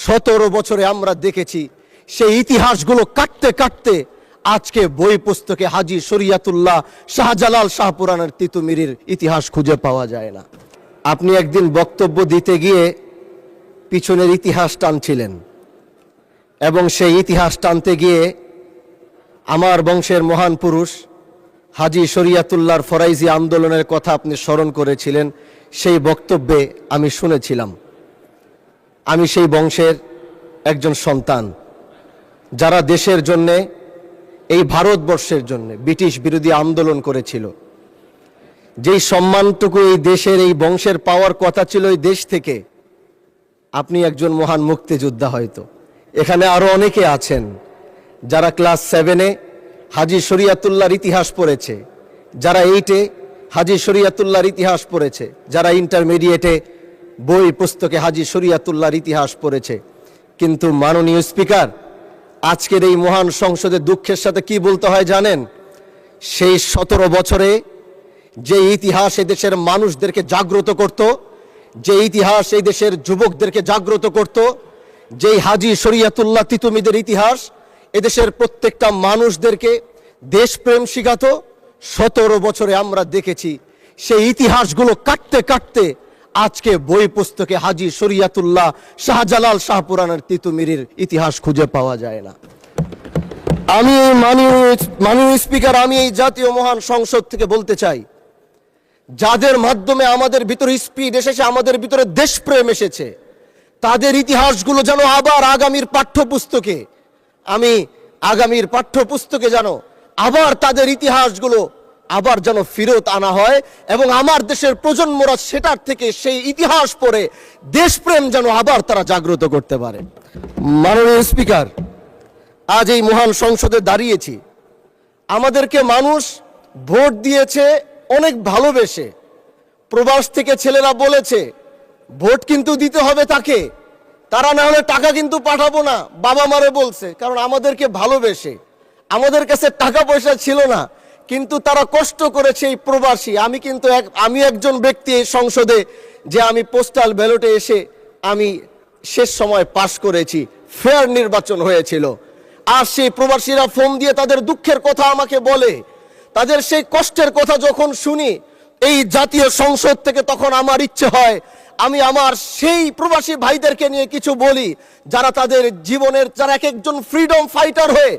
17 বছরে আমরা দেখেছি সেই ইতিহাসগুলো কাটতে কাটতে আজকে বই পুস্তকে হাজী শরিয়াতুল্লাহ শাহজালাল শাহপুরানের তিতুমিরের ইতিহাস খুঁজে পাওয়া যায় না। আপনি একদিন বক্তব্য দিতে গিয়ে পিছনের ইতিহাস টানছিলেন এবং সেই ইতিহাস টানতে গিয়ে আমার বংশের মহান পুরুষ হাজী শরিয়াতুল্লাহর ফরাইজি আন্দোলনের কথা আপনি স্মরণ করেছিলেন। সেই বক্তব্যে আমি শুনেছিলাম। আমি সেই বংশের একজন সন্তান যারা দেশের জন্যে, এই ভারতবর্ষের জন্য ব্রিটিশ বিরোধী আন্দোলন করেছিল। যেই সম্মানটুকু এই দেশের, এই বংশের পাওয়ার কথা ছিল এই দেশ থেকে, আপনি একজন মহান মুক্তিযোদ্ধা। হয়তো এখানে আরো অনেকে আছেন যারা ক্লাস 7-এ হাজী শরিয়াতুল্লাহর ইতিহাস পড়েছে, যারা 8-এ হাজী শরিয়াতুল্লাহর ইতিহাস পড়েছে, যারা ইন্টারমিডিয়েটে বই পুস্তকে হাজী শরিয়াতুল্লাহর ইতিহাস পড়েছে। কিন্তু মাননীয় স্পিকার, আজকের এই মহান সংসদে দুঃখের সাথে কি বলতে হয় জানেন? সেই 17 বছরে যে ইতিহাস এই দেশের মানুষদেরকে জাগ্রত করত, যে ইতিহাস এই দেশের যুবকদেরকে জাগ্রত করত, যেই হাজী শরিয়াতুল্লাহ তিতুমিদের ইতিহাস এদেশের প্রত্যেকটা মানুষদেরকে দেশপ্রেম শিখাতো, 17 বছরে আমরা দেখেছি সেই ইতিহাসগুলো কাটতে কাটতে আজকে বই পুস্তকে হাজী শরিয়াতুল্লাহ শাহজালাল শাহপুরানের তিতুমিরের ইতিহাস খুঁজে পাওয়া যায় না। আমি মাননীয় স্পিকার, আমি এই জাতীয় মহান সংসদ থেকে বলতে চাই, যাদের মাধ্যমে আমাদের ভিতরে স্পিড এসেছে, আমাদের ভিতরে দেশপ্রেম এসেছে, তাদের ইতিহাসগুলো যেন আবার আগামীর পাঠ্যপুস্তকে যেন আবার তাদের ইতিহাসগুলো আবার যেন ফেরত আনা হয় এবং আমার দেশের প্রজন্মরা সেটার থেকে সেই ইতিহাস পড়ে দেশপ্রেম যেন আবার তারা জাগ্রত করতে পারে। মাননীয় স্পিকার, আজ এই মহান সংসদে দাঁড়িয়েছি, আমাদেরকে মানুষ ভোট দিয়েছে অনেক ভালোবেসে। প্রবাস থেকে ছেলেরা বলেছে ভোট কিন্তু দিতে হবে তাকে, তারা না হলে টাকা কিন্তু পাঠাবো না, বাবা মারে বলছে, কারণ আমাদেরকে ভালোবেসে। আমাদের কাছে টাকা পয়সা ছিল না, কিন্তু তারা কষ্ট করেছে এই প্রবাসী। আমি একজন ব্যক্তি এই সংসদে যে আমি পোস্টাল ব্যালটে এসে আমি শেষ সময় পাশ করেছি, ফেয়ার নির্বাচন হয়েছিল। আর সেই প্রবাসীরা ফোন দিয়ে তাদের দুঃখের কথা আমাকে বলে, তাদের সেই কষ্টের কথা যখন শুনি এই জাতীয় সংসদ থেকে, তখন আমার ইচ্ছে হয় আমি আমার সেই প্রবাসী ভাইদেরকে নিয়ে কিছু বলি, যারা তাদের জীবনের, যারা এক একজন ফ্রিডম ফাইটার হয়ে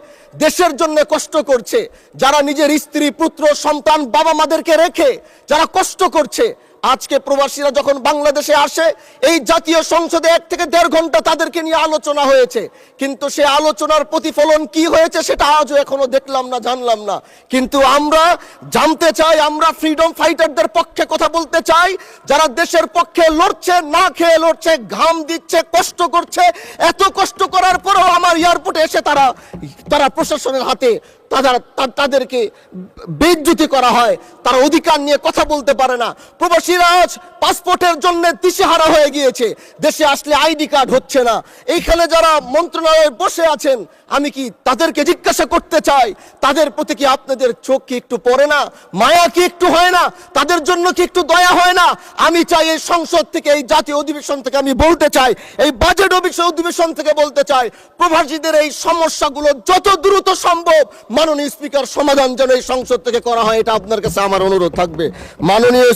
দেশের জন্য কষ্ট করছে, যারা নিজের স্ত্রী পুত্র সন্তান বাবা মাদেরকে রেখে যারা কষ্ট করছে। আজকে প্রবাসীরা যখন বাংলাদেশে আসে, এই জাতীয় সংসদে 1 থেকে 1.5 ঘন্টা তাদেরকে নিয়ে আলোচনা হয়েছে, কিন্তু সে আলোচনার প্রতিফলন কি হয়েছে সেটা আজও এখনো দেখলাম না, জানলাম না। কিন্তু আমরা জানতে চাই, আমরা ফ্রিডম ফাইটারদের পক্ষে কথা বলতে চাই, যারা দেশের পক্ষে লড়ছে, না খেয়ে লড়ছে, ঘাম দিচ্ছে, কষ্ট করছে। এত কষ্ট করার পরেও আমার এয়ারপোর্টে এসে তারা প্রশাসনের হাতে তাদেরকে বেইজ্জতি করা হয়, তারা অধিকার নিয়ে কথা বলতে পারে না। প্রবাসীরা আজ পাসপোর্টের জন্য দিশেহারা হয়ে গিয়েছে, দেশে আসলে আইডি কার্ড হচ্ছে না। এইখানে যারা মন্ত্রণালয়ে বসে আছেন, আমি কি তাদেরকে জিজ্ঞাসা করতে চাই, তাদের প্রতি কি আপনাদের চোখ কি একটু পড়ে না, মায়া কি একটু হয় না, তাদের জন্য কি একটু দয়া হয় না? আমি চাই এই সংসদ থেকে, এই জাতীয় অধিবেশন থেকে আমি বলতে চাই, এই বাজেট অধিবেশন থেকে বলতে চাই, প্রবাসীদের এই সমস্যাগুলো যত দ্রুত সম্ভব মাননীয় স্পিকার সমাধান যেন এই সংসদ থেকে করা হয়, এটা আপনার কাছে আমার অনুরোধ থাকবে। মাননীয়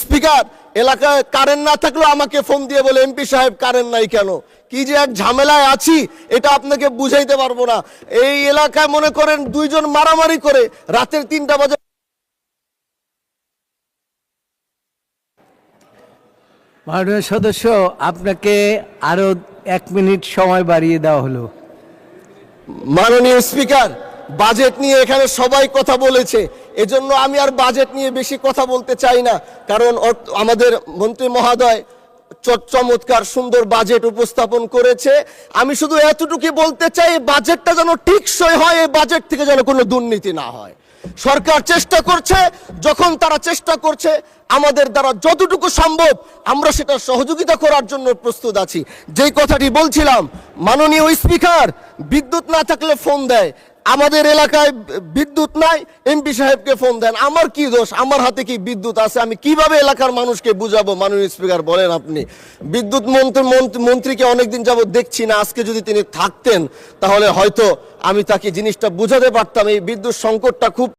স্পিকার, এলাকায় কারেন্ট না থাকলেও আমাকে ফোন দিয়ে বলে, এমপি সাহেব কারেন্ট নাই কেন, কি যে এক ঝামেলায় আছি এটা আপনাকে বুঝাইতে পারবো না। এই এলাকায় মনে করেন 2 জন মারামারি করে রাতের 3টা বাজে। মাননীয় সদস্য, আপনাকে আরো 1 মিনিট সময় বাড়িয়ে দেওয়া হলো। মাননীয় স্পিকার, বাজেট নিয়ে এখানে সবাই কথা বলেছে, এজন্য আমি আর বাজেট নিয়ে বেশি কথা বলতে চাই না, কারণ আমাদের মন্ত্রী মহোদয় চমৎকার সুন্দর বাজেট উপস্থাপন করেছে। আমি শুধু এতটুকুই বলতে চাই, বাজেটটা যেন টিকসই হয়, এই বাজেট থেকে যেন কোনো দুর্নীতি না হয়। সরকার চেষ্টা করছে, যখন তারা চেষ্টা করছে আমাদের দ্বারা যতটুকু সম্ভব আমরা সেটা সহযোগিতা করার জন্য প্রস্তুত আছি। যেই কথাটি বলছিলাম, মাননীয় স্পিকার বিদ্যুৎ না থাকলে ফোন দেয়, আমাদের এলাকায় বিদ্যুৎ নাই, এমপি সাহেবকে ফোন দেন। আমার কি দোষ? আমার হাতে কি বিদ্যুৎ আছে? আমি কিভাবে এলাকার মানুষকে বুঝাবো? মাননীয় স্পিকার বলেন আপনি। বিদ্যুৎ মন্ত্রীকে অনেকদিন যাবত দেখছি না। আজকে যদি তিনি থাকতেন তাহলে হয়তো আমি তাকে জিনিসটা বুঝাতে পারতাম। এই বিদ্যুৎ সংকটটা খুব